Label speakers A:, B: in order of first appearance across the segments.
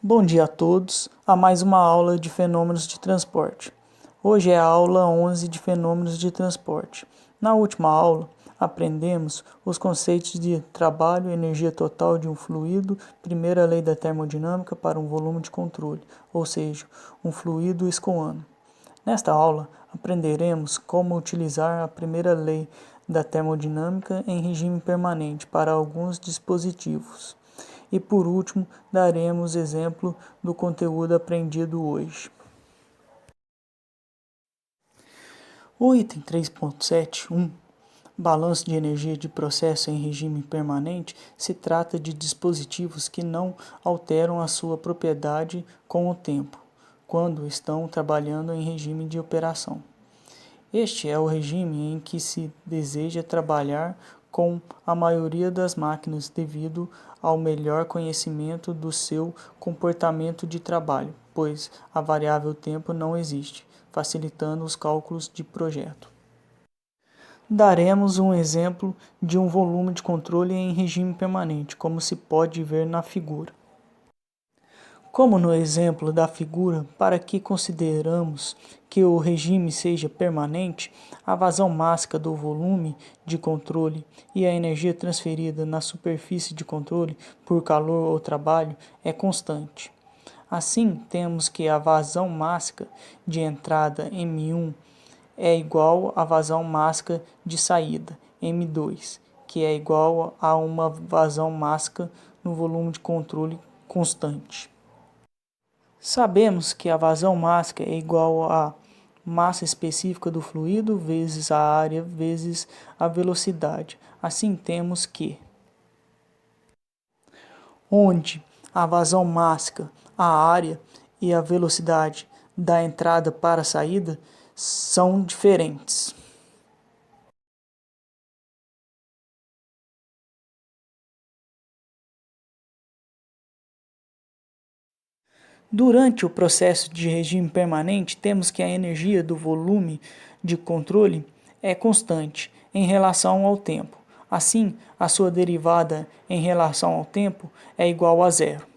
A: Bom dia a todos, a mais uma aula de fenômenos de transporte. Hoje é a aula 11 de fenômenos de transporte. Na última aula, aprendemos os conceitos de trabalho e energia total de um fluido, primeira lei da termodinâmica para um volume de controle, ou seja, um fluido escoando. Nesta aula, aprenderemos como utilizar a primeira lei da termodinâmica em regime permanente para alguns dispositivos. E por último, daremos exemplo do conteúdo aprendido hoje. O item 3.7.1, balanço de energia de processo em regime permanente, se trata de dispositivos que não alteram a sua propriedade com o tempo, quando estão trabalhando em regime de operação. Este é o regime em que se deseja trabalhar com a maioria das máquinas devido ao melhor conhecimento do seu comportamento de trabalho, pois a variável tempo não existe, facilitando os cálculos de projeto. Daremos um exemplo de um volume de controle em regime permanente, como se pode ver na figura. Como no exemplo da figura, para que consideramos que o regime seja permanente, a vazão mássica do volume de controle e a energia transferida na superfície de controle por calor ou trabalho é constante. Assim, temos que a vazão mássica de entrada M1 é igual à vazão mássica de saída M2, que é igual a uma vazão mássica no volume de controle constante. Sabemos que a vazão mássica é igual à massa específica do fluido vezes a área vezes a velocidade. Assim temos que, onde a vazão mássica, a área e a velocidade da entrada para a saída são diferentes. Durante o processo de regime permanente, temos que a energia do volume de controle é constante em relação ao tempo. Assim, a sua derivada em relação ao tempo é igual a zero.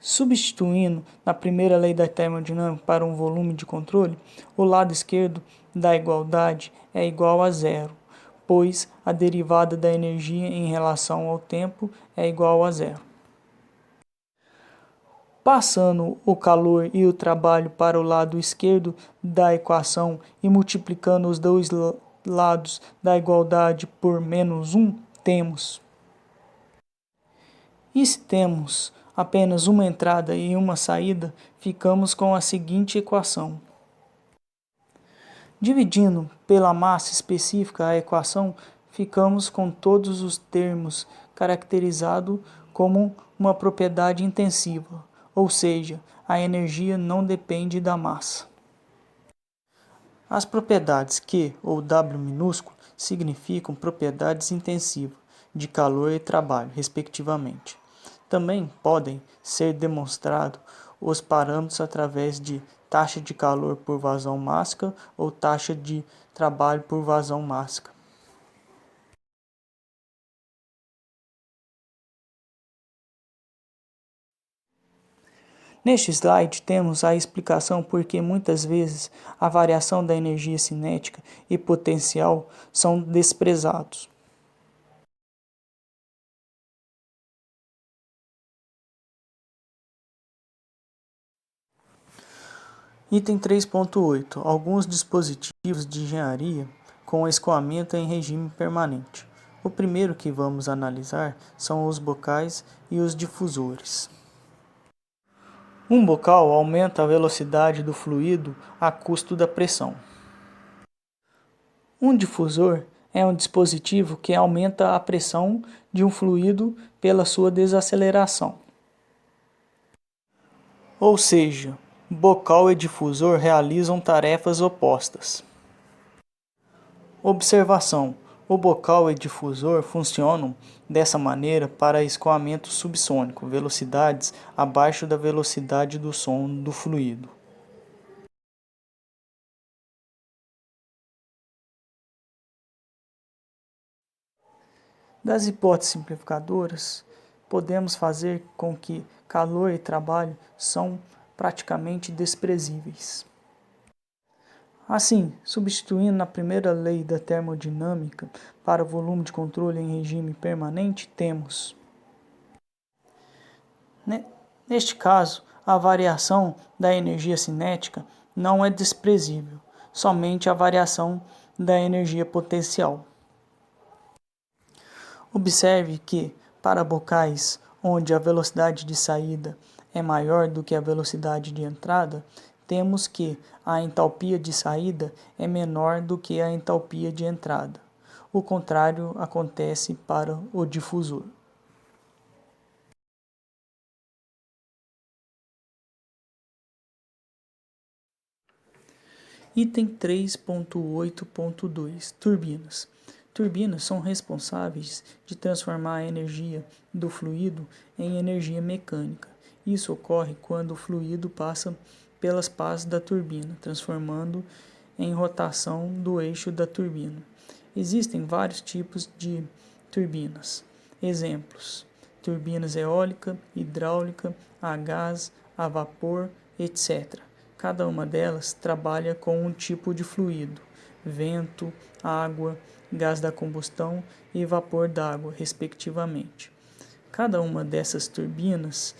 A: Substituindo na primeira lei da termodinâmica para um volume de controle, o lado esquerdo da igualdade é igual a zero, pois a derivada da energia em relação ao tempo é igual a zero. Passando o calor e o trabalho para o lado esquerdo da equação e multiplicando os dois lados da igualdade por menos 1, temos. E se temos apenas uma entrada e uma saída, ficamos com a seguinte equação. Dividindo pela massa específica a equação, ficamos com todos os termos caracterizados como uma propriedade intensiva, ou seja, a energia não depende da massa. As propriedades Q ou W minúsculo significam propriedades intensivas de calor e trabalho, respectivamente. Também podem ser demonstrados os parâmetros através de taxa de calor por vazão mássica ou taxa de trabalho por vazão mássica. Neste slide temos a explicação por que muitas vezes a variação da energia cinética e potencial são desprezados. Item 3.8. Alguns dispositivos de engenharia com escoamento em regime permanente. O primeiro que vamos analisar são os bocais e os difusores. Um bocal aumenta a velocidade do fluido a custo da pressão. Um difusor é um dispositivo que aumenta a pressão de um fluido pela sua desaceleração. Ou seja, bocal e difusor realizam tarefas opostas. Observação: o bocal e difusor funcionam dessa maneira para escoamento subsônico, velocidades abaixo da velocidade do som do fluido. Das hipóteses simplificadoras, podemos fazer com que calor e trabalho são praticamente desprezíveis. Assim, substituindo a primeira lei da termodinâmica para o volume de controle em regime permanente, temos, neste caso, a variação da energia cinética não é desprezível, somente a variação da energia potencial. Observe que, para bocais onde a velocidade de saída é maior do que a velocidade de entrada, temos que a entalpia de saída é menor do que a entalpia de entrada. O contrário acontece para o difusor. Item 3.8.2 Turbinas. Turbinas são responsáveis de transformar a energia do fluido em energia mecânica. Isso ocorre quando o fluido passa pelas pás da turbina, transformando em rotação do eixo da turbina. Existem vários tipos de turbinas. Exemplos: turbinas eólica, hidráulica, a gás, a vapor, etc. Cada uma delas trabalha com um tipo de fluido: vento, água, gás da combustão e vapor d'água, respectivamente. Cada uma dessas turbinas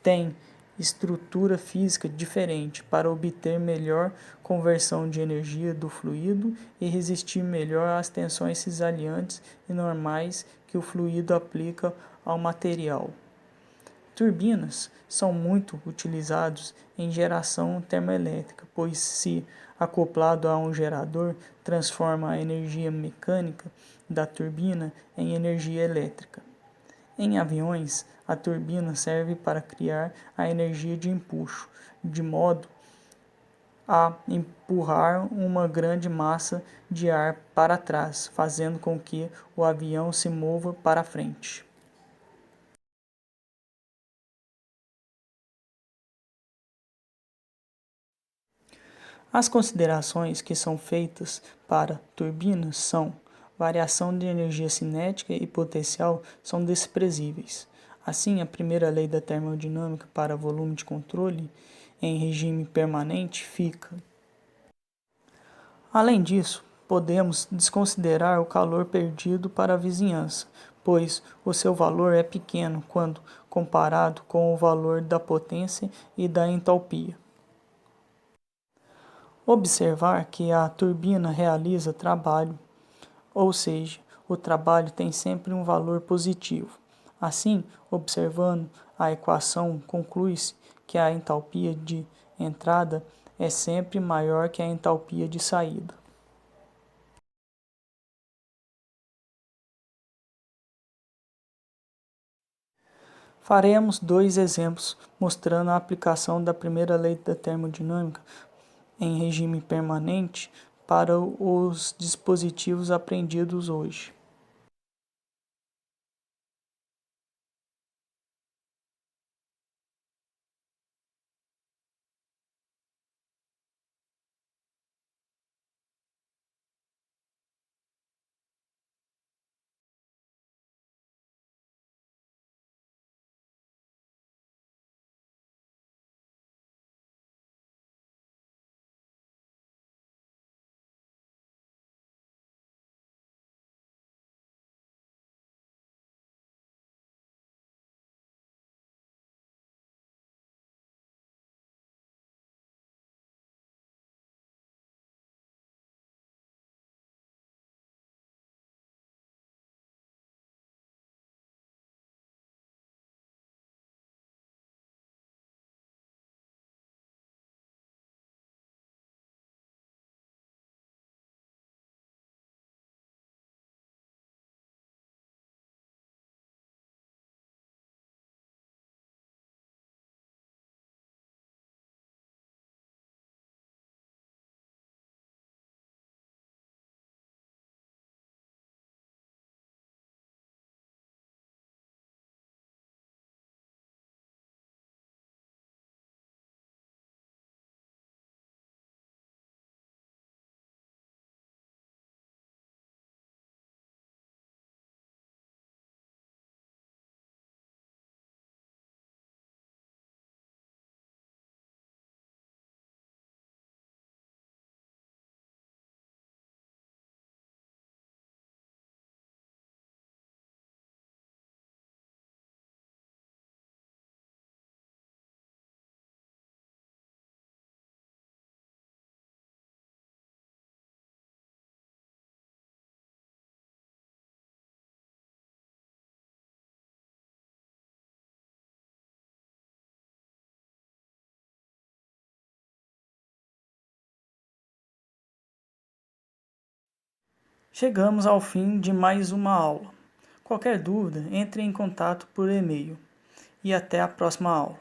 A: tem estrutura física diferente para obter melhor conversão de energia do fluido e resistir melhor às tensões cisalhantes e normais que o fluido aplica ao material. Turbinas são muito utilizados em geração termoelétrica, pois se acoplado a um gerador, transforma a energia mecânica da turbina em energia elétrica. Em aviões, a turbina serve para criar a energia de empuxo, de modo a empurrar uma grande massa de ar para trás, fazendo com que o avião se mova para frente. As considerações que são feitas para turbinas são: variação de energia cinética e potencial são desprezíveis. Assim, a primeira lei da termodinâmica para volume de controle em regime permanente fica. Além disso, podemos desconsiderar o calor perdido para a vizinhança, pois o seu valor é pequeno quando comparado com o valor da potência e da entalpia. Observar que a turbina realiza trabalho, ou seja, o trabalho tem sempre um valor positivo. Assim, observando a equação, conclui-se que a entalpia de entrada é sempre maior que a entalpia de saída. Faremos dois exemplos mostrando a aplicação da primeira lei da termodinâmica em regime permanente para os dispositivos aprendidos hoje. Chegamos ao fim de mais uma aula. Qualquer dúvida, entre em contato por e-mail. E até a próxima aula.